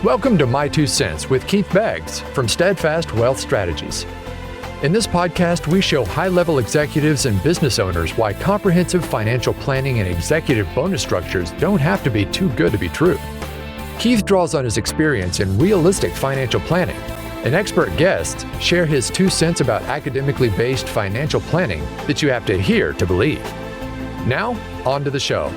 Welcome to My Two Cents with Keith Beggs from Steadfast Wealth Strategies. In this podcast, we show high-level executives and business owners why comprehensive financial planning and executive bonus structures don't have to be too good to be true. Keith draws on his experience in realistic financial planning, and expert guests share his 2 cents about academically based financial planning that you have to hear to believe. Now, on to the show.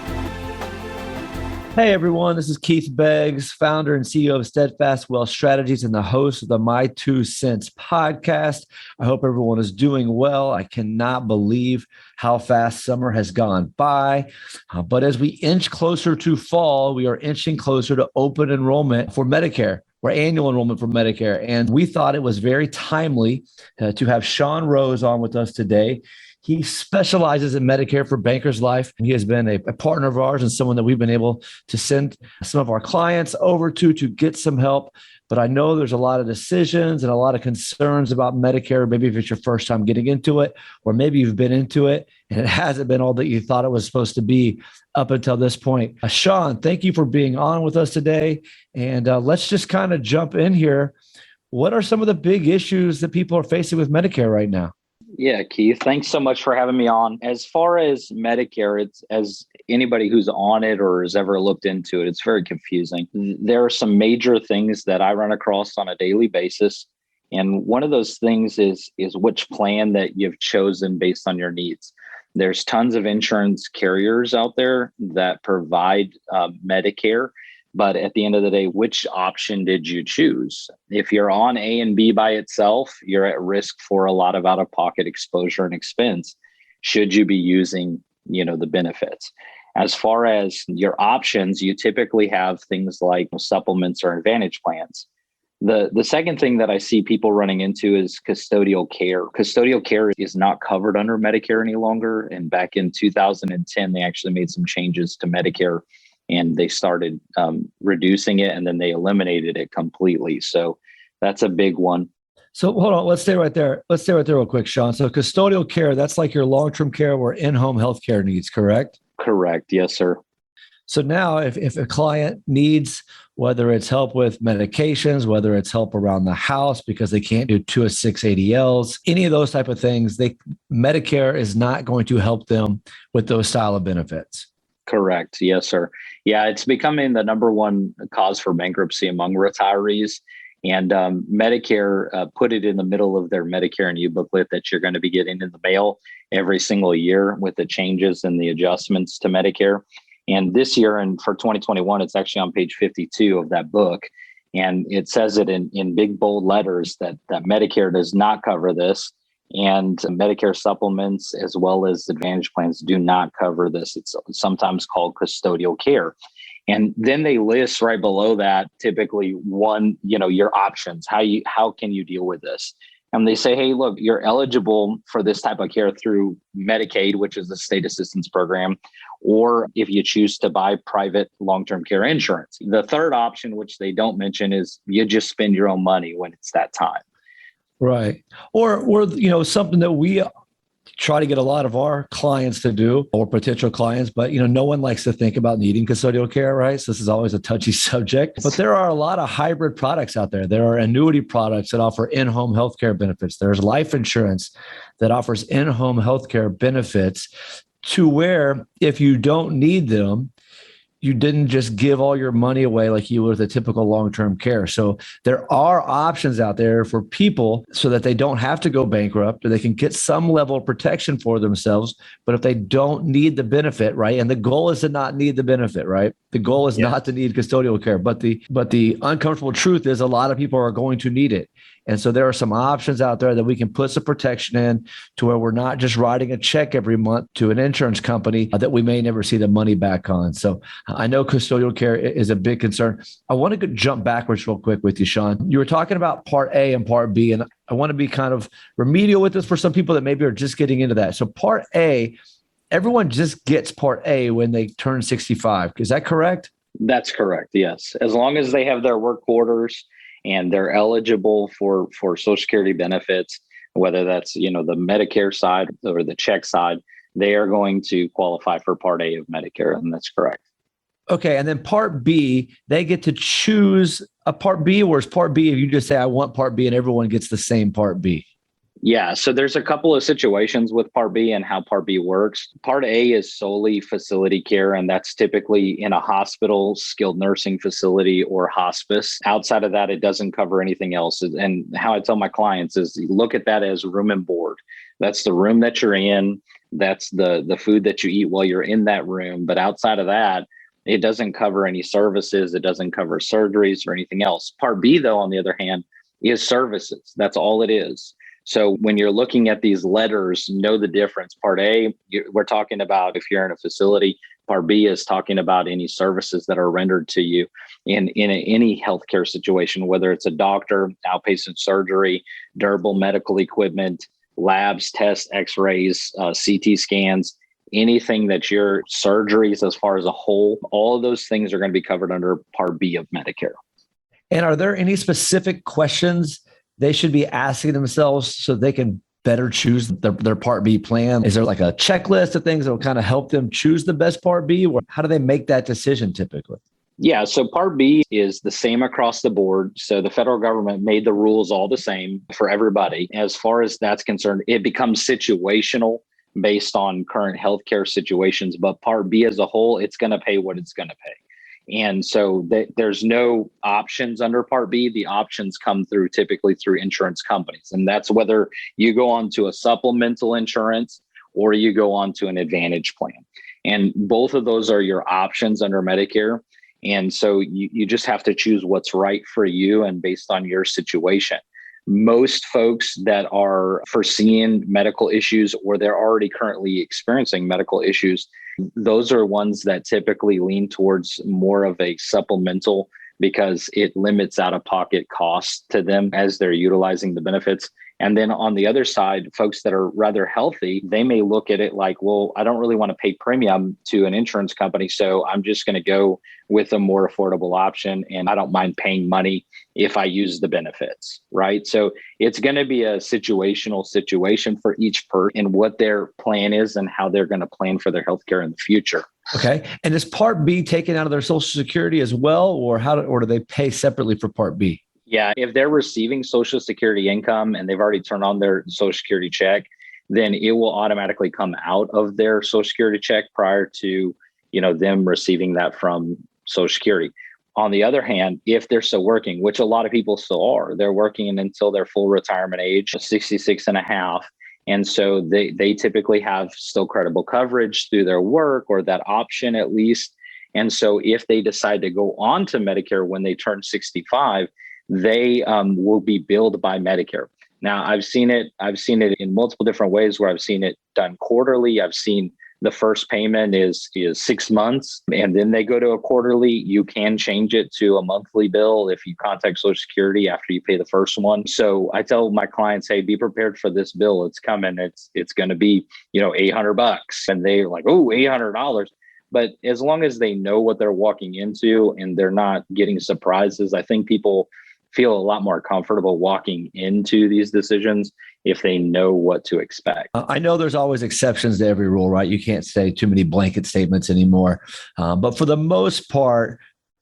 Hey everyone, this is Keith Beggs, founder and CEO of Steadfast Wealth Strategies and the host of the My Two Cents podcast. I hope everyone is doing well. I cannot believe how fast summer has gone by. But as we inch closer to fall, we are inching closer to open enrollment for Medicare, or annual enrollment for Medicare. And we thought it was very timely to have Sean Rose on with us today. He specializes in Medicare for Bankers Life. He has been a partner of ours and someone that we've been able to send some of our clients over to get some help. But I know there's a lot of decisions and a lot of concerns about Medicare, maybe if it's your first time getting into it, or maybe you've been into it and it hasn't been all that you thought it was supposed to be up until this point. Sean, thank you for being on with us today. And let's just kind of jump in here. What are some of the big issues that people are facing with Medicare right now? Yeah, Keith, thanks so much for having me on. As far as Medicare, it's as anybody who's on it or has ever looked into it, it's very confusing. There are some major things that I run across on a daily basis. And one of those things is which plan that you've chosen based on your needs. There's tons of insurance carriers out there that provide Medicare. But at the end of the day, which option did you choose? If you're on A and B by itself, you're at risk for a lot of out-of-pocket exposure and expense. Should you be using, the benefits? As far as your options, you typically have things like supplements or advantage plans. The second thing that I see people running into is custodial care. Custodial care is not covered under Medicare any longer. And back in 2010, they actually made some changes to Medicare. And they started reducing it, and then they eliminated it completely. So that's a big one. So hold on, let's stay right there. Real quick, Sean. So custodial care, that's like your long-term care or in-home healthcare needs, correct? Correct. Yes, sir. So now if a client needs, whether it's help with medications, whether it's help around the house because they can't do 2 of 6 ADLs, any of those type of things, Medicare is not going to help them with those style of benefits. Correct. Yes, sir. Yeah, it's becoming the number one cause for bankruptcy among retirees. And Medicare put it in the middle of their Medicare and You booklet that you're going to be getting in the mail every single year with the changes and the adjustments to Medicare. And this year, and for 2021, it's actually on page 52 of that book. And it says it in big, bold letters that Medicare does not cover this. And Medicare supplements as well as Advantage plans do not cover this. It's sometimes called custodial care. And then they list right below that, typically one, your options. How can you deal with this? And they say, hey, look, you're eligible for this type of care through Medicaid, which is the state assistance program, or if you choose to buy private long-term care insurance. The third option, which they don't mention, is you just spend your own money when it's that time. Right. Or something that we try to get a lot of our clients to do, or potential clients, but no one likes to think about needing custodial care, right? So this is always a touchy subject. But there are a lot of hybrid products out there. There are annuity products that offer in-home healthcare benefits. There's life insurance that offers in-home healthcare benefits to where if you don't need them, you didn't just give all your money away like you would with a typical long-term care. So there are options out there for people so that they don't have to go bankrupt, or they can get some level of protection for themselves. But if they don't need the benefit, right? And the goal is to not need the benefit, right? The goal is not to need custodial care. But the uncomfortable truth is a lot of people are going to need it. And so there are some options out there that we can put some protection in to where we're not just writing a check every month to an insurance company that we may never see the money back on. So I know custodial care is a big concern. I want to jump backwards real quick with you, Sean. You were talking about Part A and Part B, and I want to be kind of remedial with this for some people that maybe are just getting into that. So Part A, everyone just gets Part A when they turn 65. Is that correct? That's correct. Yes. As long as they have their work orders and they're eligible for Social Security benefits, whether that's, the Medicare side or the check side, they are going to qualify for Part A of Medicare. And that's correct. Okay. And then Part B, they get to choose a Part B, or is Part B if you just say, I want Part B and everyone gets the same Part B? Yeah, so there's a couple of situations with Part B and how Part B works. Part A is solely facility care, and that's typically in a hospital, skilled nursing facility, or hospice. Outside of that, it doesn't cover anything else. And how I tell my clients is look at that as room and board. That's the room that you're in. That's the food that you eat while you're in that room. But outside of that, it doesn't cover any services. It doesn't cover surgeries or anything else. Part B, though, on the other hand, is services. That's all it is. So when you're looking at these letters, know the difference. Part A, we're talking about if you're in a facility. Part B is talking about any services that are rendered to you in any healthcare situation, whether it's a doctor, outpatient surgery, durable medical equipment, labs, tests, x-rays, CT scans, anything that your surgeries as far as a whole, all of those things are going to be covered under Part B of Medicare. And are there any specific questions they should be asking themselves so they can better choose their Part B plan? Is there like a checklist of things that will kind of help them choose the best Part B? Or how do they make that decision typically? Yeah, so Part B is the same across the board. So the federal government made the rules all the same for everybody. As far as that's concerned, it becomes situational based on current healthcare situations. But Part B as a whole, it's going to pay what it's going to pay. And so there's no options under Part B. The options come through typically through insurance companies. And that's whether you go on to a supplemental insurance or you go on to an Advantage plan. And both of those are your options under Medicare. And so you just have to choose what's right for you and based on your situation. Most folks that are foreseeing medical issues or they're already currently experiencing medical issues, those are ones that typically lean towards more of a supplemental because it limits out-of-pocket costs to them as they're utilizing the benefits. And then on the other side, folks that are rather healthy, they may look at it like, well, I don't really want to pay premium to an insurance company, so I'm just going to go with a more affordable option, and I don't mind paying money if I use the benefits, right? So it's going to be a situational situation for each person and what their plan is and how they're going to plan for their healthcare in the future. Okay. And is Part B taken out of their Social Security as well, or or do they pay separately for Part B? Yeah, if they're receiving Social Security income and they've already turned on their Social Security check, then it will automatically come out of their Social Security check prior to, them receiving that from Social Security. On the other hand, if they're still working, which a lot of people still are, they're working until their full retirement age, 66 and a half. And so they typically have still credible coverage through their work or that option at least. And so if they decide to go on to Medicare when they turn 65, they will be billed by Medicare. Now, I've seen it in multiple different ways where I've seen it done quarterly. I've seen the first payment is 6 months, and then they go to a quarterly. You can change it to a monthly bill if you contact Social Security after you pay the first one. So I tell my clients, hey, be prepared for this bill. It's coming. It's going to be, $800. And they're like, oh, $800. But as long as they know what they're walking into and they're not getting surprises, I think people feel a lot more comfortable walking into these decisions if they know what to expect. I know there's always exceptions to every rule, right? You can't say too many blanket statements anymore. But for the most part,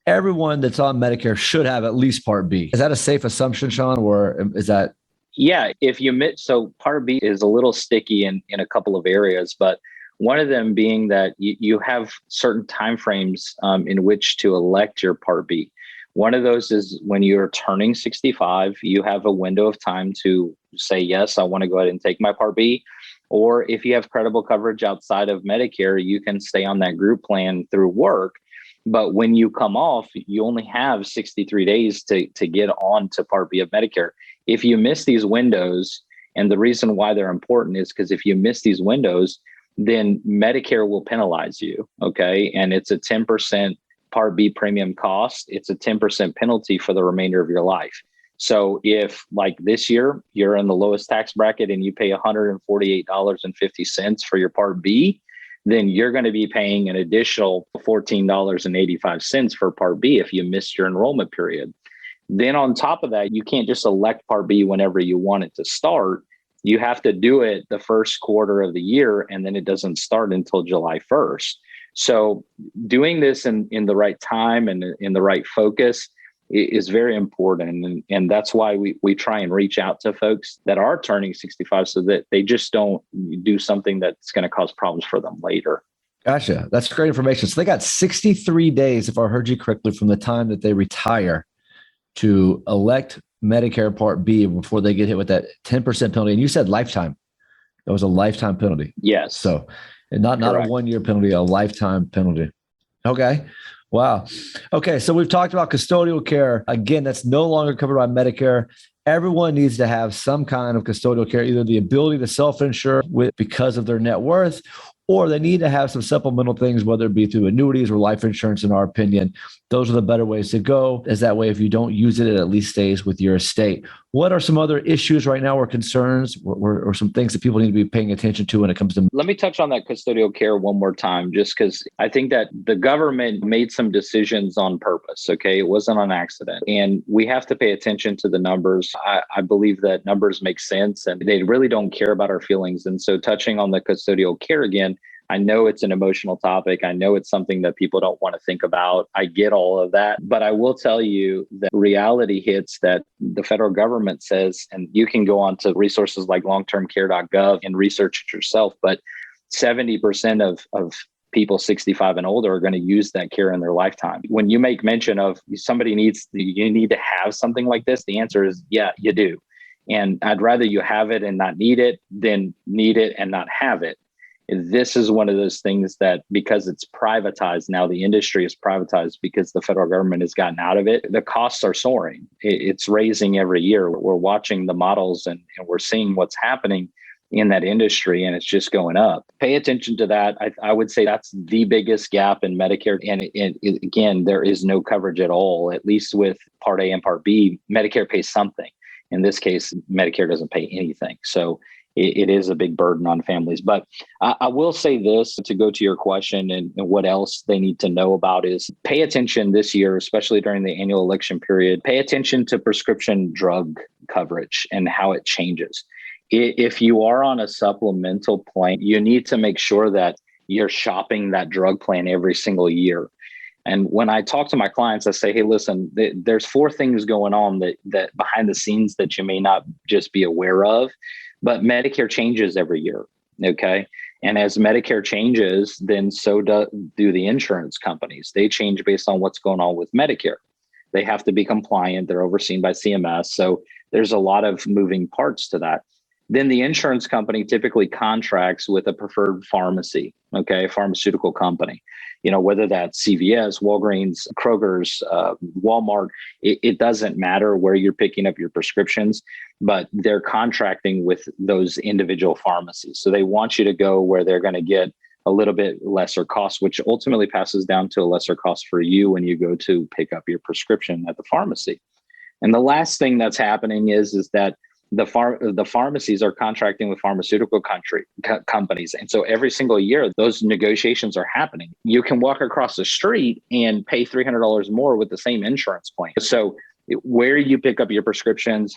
everyone that's on Medicare should have at least Part B. Is that a safe assumption, Sean, or is that? Yeah, so Part B is a little sticky in a couple of areas, but one of them being that you have certain timeframes in which to elect your Part B. One of those is when you're turning 65, you have a window of time to say, yes, I want to go ahead and take my Part B. Or if you have credible coverage outside of Medicare, you can stay on that group plan through work. But when you come off, you only have 63 days to get on to Part B of Medicare. If you miss these windows, and the reason why they're important is because if you miss these windows, then Medicare will penalize you, okay? And it's a 10% Part B premium cost. It's a 10% penalty for the remainder of your life. So if like this year, you're in the lowest tax bracket and you pay $148.50 for your Part B, then you're going to be paying an additional $14.85 for Part B if you missed your enrollment period. Then on top of that, you can't just elect Part B whenever you want it to start. You have to do it the first quarter of the year, and then it doesn't start until July 1st. So doing this in the right time and in the right focus, is very important. And that's why we try and reach out to folks that are turning 65 so that they just don't do something that's going to cause problems for them later. Gotcha. That's great information. So they got 63 days, if I heard you correctly, from the time that they retire to elect Medicare Part B before they get hit with that 10% penalty. And you said lifetime. That was a lifetime penalty. Yes. So not a 1-year penalty, a lifetime penalty. Okay. Wow. Okay. So we've talked about custodial care. Again, that's no longer covered by Medicare. Everyone needs to have some kind of custodial care, either the ability to self-insure because of their net worth, or they need to have some supplemental things, whether it be through annuities or life insurance, in our opinion. Those are the better ways to go, as that way, if you don't use it, it at least stays with your estate. What are some other issues right now or concerns or some things that people need to be paying attention to when it comes to? Let me touch on that custodial care one more time, just because I think that the government made some decisions on purpose. Okay. It wasn't on accident. And we have to pay attention to the numbers. I believe that numbers make sense and they really don't care about our feelings. And so touching on the custodial care again, I know it's an emotional topic. I know it's something that people don't want to think about. I get all of that. But I will tell you that reality hits that the federal government says, and you can go on to resources like longtermcare.gov and research it yourself, but 70% of people 65 and older are going to use that care in their lifetime. When you make mention of you need to have something like this, the answer is, yeah, you do. And I'd rather you have it and not need it than need it and not have it. This is one of those things that, because it's privatized now, the industry is privatized because the federal government has gotten out of it. The costs are soaring. It's raising every year. We're watching the models and we're seeing what's happening in that industry, and it's just going up. Pay attention to that. I would say that's the biggest gap in Medicare. And again, there is no coverage at all, at least with Part A and Part B. Medicare pays something. In this case, Medicare doesn't pay anything. So it is a big burden on families. But I will say this to go to your question and what else they need to know about is pay attention this year, especially during the annual election period. Pay attention to prescription drug coverage and how it changes. If you are on a supplemental plan, you need to make sure that you're shopping that drug plan every single year. And when I talk to my clients, I say, hey, listen, there's 4 things going on that behind the scenes that you may not just be aware of. But Medicare changes every year, okay? And as Medicare changes, then so do the insurance companies. They change based on what's going on with Medicare. They have to be compliant. They're overseen by CMS. So there's a lot of moving parts to that. Then the insurance company typically contracts with a preferred pharmacy, okay, pharmaceutical company. Whether that's CVS, Walgreens, Kroger's, Walmart, it doesn't matter where you're picking up your prescriptions, but they're contracting with those individual pharmacies. So they want you to go where they're going to get a little bit lesser cost, which ultimately passes down to a lesser cost for you when you go to pick up your prescription at the pharmacy. And the last thing that's happening is that the pharmacies are contracting with pharmaceutical companies. And so every single year, those negotiations are happening. You can walk across the street and pay $300 more with the same insurance plan. So where you pick up your prescriptions,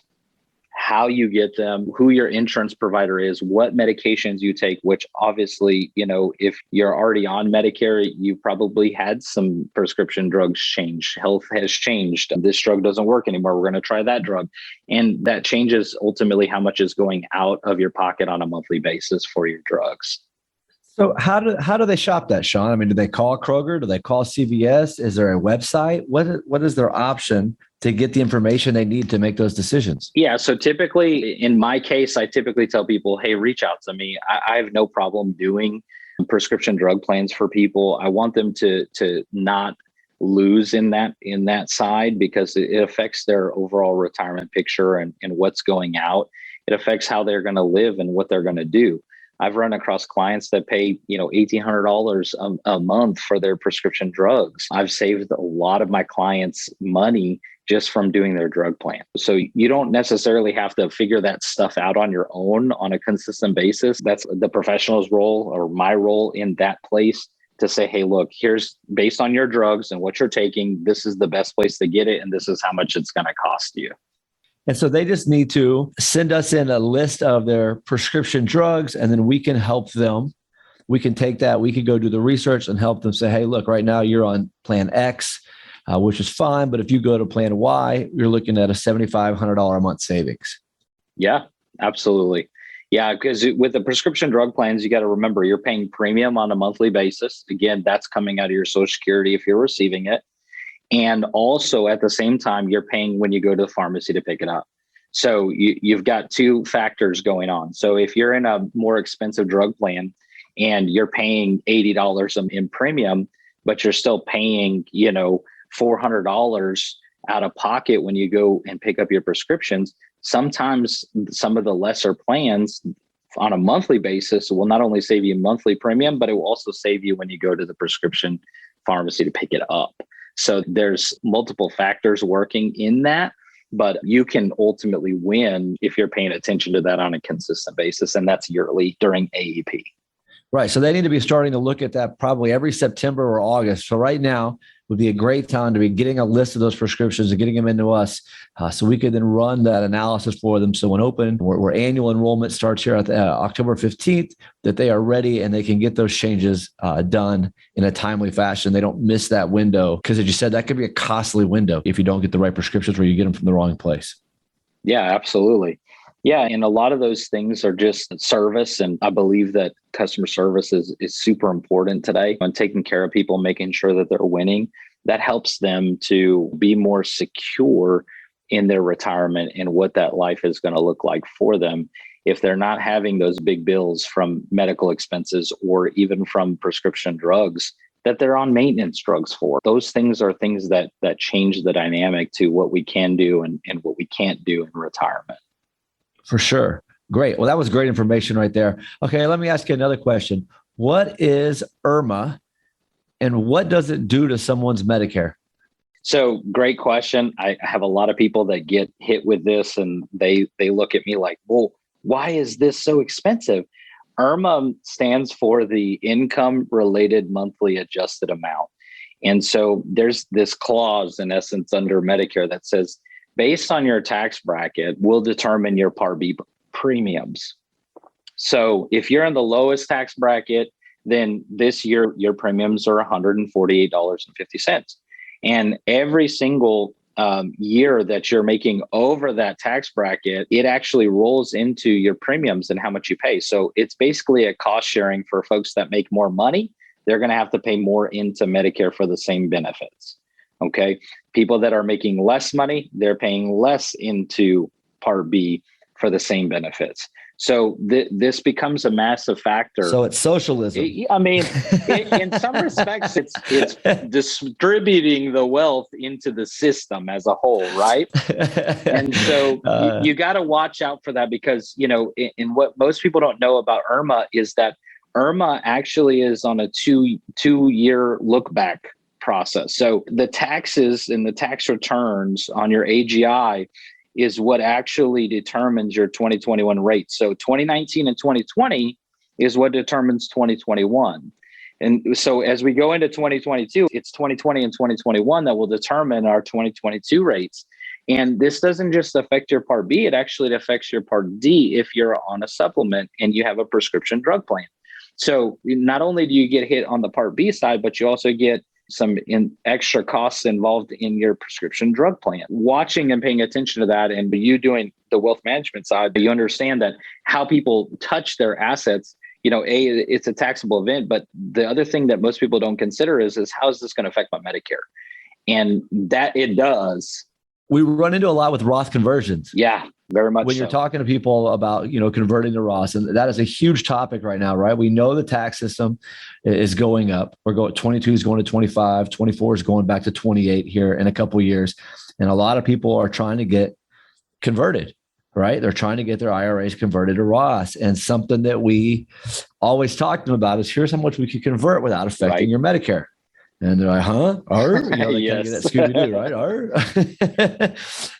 how you get them, who your insurance provider is, what medications you take, which obviously, if you're already on Medicare, you probably had some prescription drugs change. Health has changed. This drug doesn't work anymore. We're going to try that drug. And that changes ultimately how much is going out of your pocket on a monthly basis for your drugs. So how do they shop that, Sean? I mean, do they call Kroger? Do they call CVS? Is there a website? What is their option to get the information they need to make those decisions? Yeah. So typically, in my case, I typically tell people, hey, reach out to me. I have no problem doing prescription drug plans for people. I want them to not lose in that side because it affects their overall retirement picture and what's going out. It affects how they're going to live and what they're going to do. I've run across clients that pay, $1,800 a month for their prescription drugs. I've saved a lot of my clients money just from doing their drug plan. So you don't necessarily have to figure that stuff out on your own on a consistent basis. That's the professional's role or my role in that place to say, hey, look, here's based on your drugs and what you're taking, this is the best place to get it. And this is how much it's going to cost you. And so they just need to send us in a list of their prescription drugs, and then we can help them. We can take that. We can go do the research and help them say, hey, look, right now you're on plan X. which is fine. But if you go to plan Y, you're looking at a $7,500 a month savings. Yeah, absolutely. Yeah, because with the prescription drug plans, you got to remember you're paying premium on a monthly basis. Again, that's coming out of your Social Security if you're receiving it. And also at the same time, you're paying when you go to the pharmacy to pick it up. So you've got two factors going on. So if you're in a more expensive drug plan and you're paying $80 in premium, but you're still paying, $400 out of pocket when you go and pick up your prescriptions, sometimes some of the lesser plans on a monthly basis will not only save you monthly premium, but it will also save you when you go to the prescription pharmacy to pick it up. So there's multiple factors working in that, but you can ultimately win if you're paying attention to that on a consistent basis. And that's yearly during AEP. Right. So they need to be starting to look at that probably every September or August. So right now would be a great time to be getting a list of those prescriptions and getting them into us so we could then run that analysis for them. So when where annual enrollment starts here at October 15th, that they are ready and they can get those changes done in a timely fashion. They don't miss that window because, as you said, that could be a costly window if you don't get the right prescriptions or you get them from the wrong place. Yeah, absolutely. Yeah. And a lot of those things are just service. And I believe that customer service is super important today, and taking care of people, making sure that they're winning. That helps them to be more secure in their retirement and what that life is going to look like for them if they're not having those big bills from medical expenses or even from prescription drugs that they're on maintenance drugs for. Those things are things that change the dynamic to what we can do and what we can't do in retirement. For sure. Great. Well, that was great information right there. Okay, let me ask you another question. What is Irma and what does it do to someone's Medicare? So great question. I have a lot of people that get hit with this and they look at me like, well, why is this so expensive? Irma stands for the income related monthly adjusted amount. And so there's this clause in essence under Medicare that says, based on your tax bracket, will determine your Part B premiums. So if you're in the lowest tax bracket, then this year your premiums are $148.50. And every single year that you're making over that tax bracket, it actually rolls into your premiums and how much you pay. So it's basically a cost sharing for folks that make more money. They're going to have to pay more into Medicare for the same benefits. Okay. People that are making less money, they're paying less into Part B for the same benefits. So this becomes a massive factor. So it's socialism. In some respects, it's distributing the wealth into the system as a whole, right? And so you got to watch out for that because, in what most people don't know about Irma is that Irma actually is on a two-year look back process. So the taxes and the tax returns on your AGI is what actually determines your 2021 rate. So 2019 and 2020 is what determines 2021. And so as we go into 2022, it's 2020 and 2021 that will determine our 2022 rates. And this doesn't just affect your Part B, it actually affects your Part D if you're on a supplement and you have a prescription drug plan. So not only do you get hit on the Part B side, but you also get some extra costs involved in your prescription drug plan. Watching and paying attention to that, and you doing the wealth management side, you understand that how people touch their assets, it's a taxable event, but the other thing that most people don't consider is how is this going to affect my Medicare? And that it does. We run into a lot with Roth conversions. Yeah, very much. When you're talking to people about, converting to Roth, and that is a huge topic right now, right? We know the tax system is going up. 22 is going to 25, 24 is going back to 28 here in a couple of years. And a lot of people are trying to get converted, right? They're trying to get their IRAs converted to Roth. And something that we always talk to them about is here's how much we could convert without affecting your Medicare. And they're like, huh? They yes. kind of get that Scooby-Doo, right?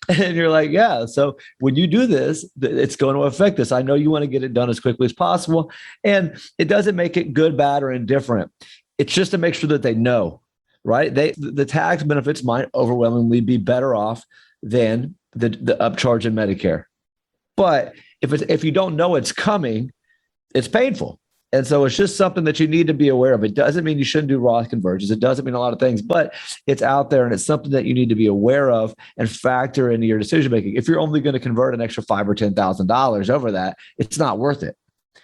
And you're like, yeah. So when you do this, it's going to affect this. I know you want to get it done as quickly as possible. And it doesn't make it good, bad, or indifferent. It's just to make sure that they know, right? The tax benefits might overwhelmingly be better off than the upcharge in Medicare. But if you don't know it's coming, it's painful. And so it's just something that you need to be aware of. It doesn't mean you shouldn't do Roth conversions. It doesn't mean a lot of things, but it's out there and it's something that you need to be aware of and factor into your decision making. If you're only going to convert an extra $5,000 or $10,000 over that, it's not worth it.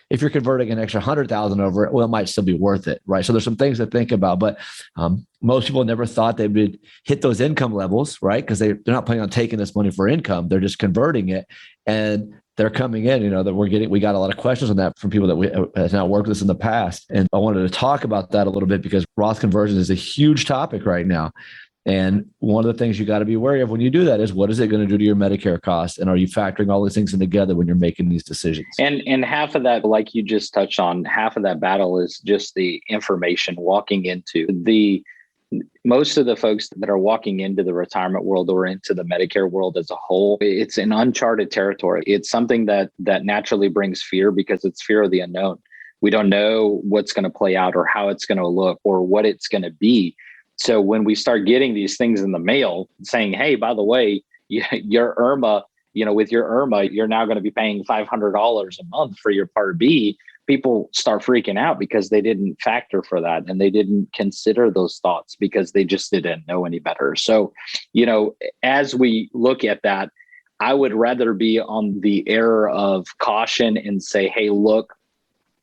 If you're converting an extra 100,000 over it, well, it might still be worth it, right? So there's some things to think about, but most people never thought they would hit those income levels, right? Because they're not planning on taking this money for income; they're just converting it, and they're coming in. That we got a lot of questions on that from people that we have now worked with us in the past, and I wanted to talk about that a little bit because Roth conversion is a huge topic right now. And one of the things you got to be wary of when you do that is what is it going to do to your Medicare costs? And are you factoring all these things in together when you're making these decisions? And half of that, like you just touched on, half of that battle is just the information walking into most of the folks that are walking into the retirement world or into the Medicare world as a whole. It's an uncharted territory. It's something that naturally brings fear because it's fear of the unknown. We don't know what's going to play out or how it's going to look or what it's going to be. So when we start getting these things in the mail saying, hey, by the way, your Irma, with your Irma, you're now going to be paying $500 a month for your Part B, people start freaking out because they didn't factor for that and they didn't consider those thoughts because they just didn't know any better. So, as we look at that, I would rather be on the air of caution and say, hey, look,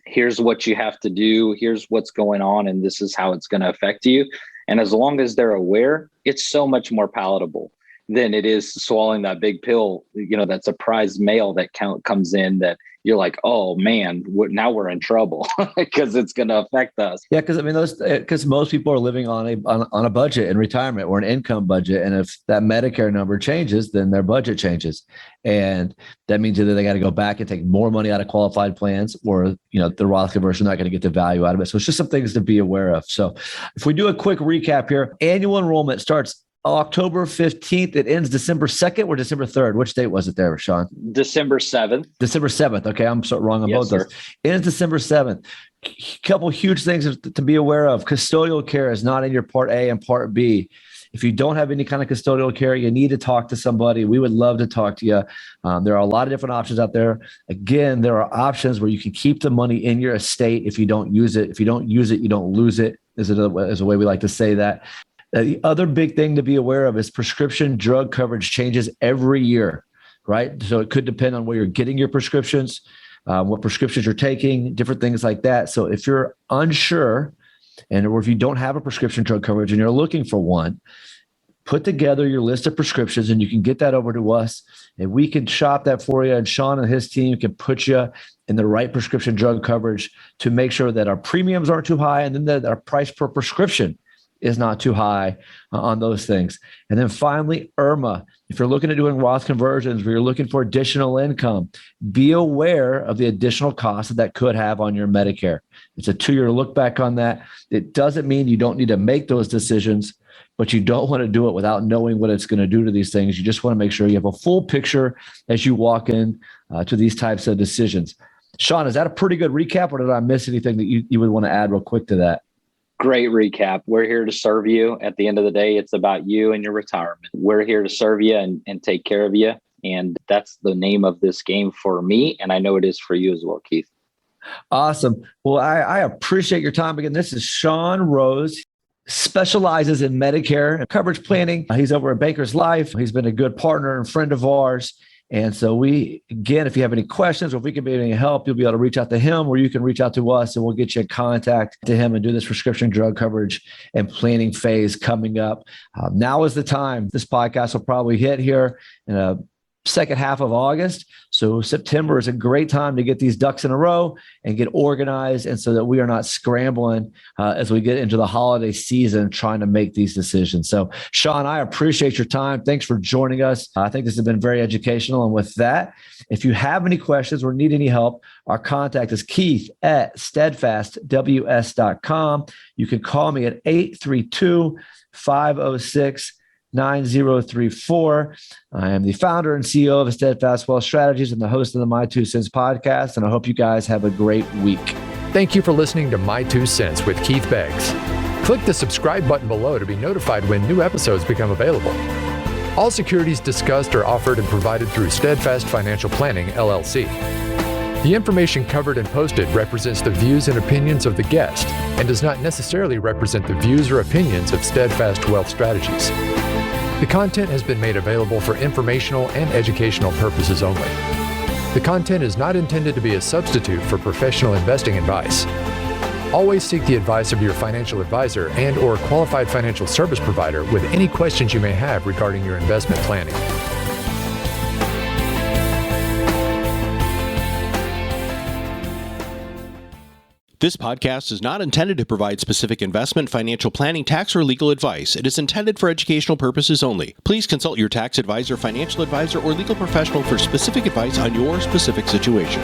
here's what you have to do. Here's what's going on. And this is how it's going to affect you. And as long as they're aware, it's so much more palatable than it is swallowing that big pill, that surprise mail that comes in that you're like, oh man, now we're in trouble because it's going to affect us. Yeah, because most people are living on a budget in retirement or an income budget, and if that Medicare number changes, then their budget changes, and that means either they got to go back and take more money out of qualified plans, or the Roth conversion not going to get the value out of it. So it's just some things to be aware of. So if we do a quick recap here, annual enrollment starts October 15th. It ends December 2nd or December 3rd. Which date was it there, Sean? December 7th. December 7th. Okay. I'm so wrong on both those. It ends December 7th. Couple huge things to be aware of. Custodial care is not in your Part A and Part B. If you don't have any kind of custodial care, you need to talk to somebody. We would love to talk to you. There are a lot of different options out there. Again, there are options where you can keep the money in your estate if you don't use it. If you don't use it, you don't lose it, is a way we like to say that. The other big thing to be aware of is prescription drug coverage changes every year, right? So it could depend on where you're getting your prescriptions, what prescriptions you're taking, different things like that. So if you're unsure or if you don't have a prescription drug coverage and you're looking for one, put together your list of prescriptions and you can get that over to us and we can shop that for you. And Sean and his team can put you in the right prescription drug coverage to make sure that our premiums aren't too high and then that our price per prescription is not too high on those things. And then finally, Irma, if you're looking at doing Roth conversions where you're looking for additional income, be aware of the additional costs that could have on your Medicare. It's a 2-year look back on that. It doesn't mean you don't need to make those decisions, but you don't want to do it without knowing what it's going to do to these things. You just want to make sure you have a full picture as you walk in to these types of decisions. Sean, is that a pretty good recap, or did I miss anything that you would want to add real quick to that? Great recap. We're here to serve you. At the end of the day, it's about you and your retirement. We're here to serve you and take care of you. And that's the name of this game for me. And I know it is for you as well, Keith. Awesome. Well, I appreciate your time. Again, this is Sean Rose. Specializes in Medicare and coverage planning. He's over at Baker's Life. He's been a good partner and friend of ours. And so again, if you have any questions or if we can be any help, you'll be able to reach out to him, or you can reach out to us and we'll get you in contact to him and do this prescription drug coverage and planning phase coming up. Now is the time. This podcast will probably hit here in a second half of August. So September is a great time to get these ducks in a row and get organized, and so that we are not scrambling as we get into the holiday season trying to make these decisions. So Sean, I appreciate your time. Thanks for joining us. I think this has been very educational. And with that, if you have any questions or need any help, our contact is keith@steadfastws.com. You can call me at 832-506-9034. I am the founder and CEO of Steadfast Wealth Strategies and the host of the My 2 Cents podcast, and I hope you guys have a great week. Thank you for listening to My 2 Cents with Keith Beggs. Click the subscribe button below to be notified when new episodes become available. All securities discussed are offered and provided through Steadfast Financial Planning, LLC. The information covered and posted represents the views and opinions of the guest and does not necessarily represent the views or opinions of Steadfast Wealth Strategies. The content has been made available for informational and educational purposes only. The content is not intended to be a substitute for professional investing advice. Always seek the advice of your financial advisor and/or qualified financial service provider with any questions you may have regarding your investment planning. This podcast is not intended to provide specific investment, financial planning, tax, or legal advice. It is intended for educational purposes only. Please consult your tax advisor, financial advisor, or legal professional for specific advice on your specific situation.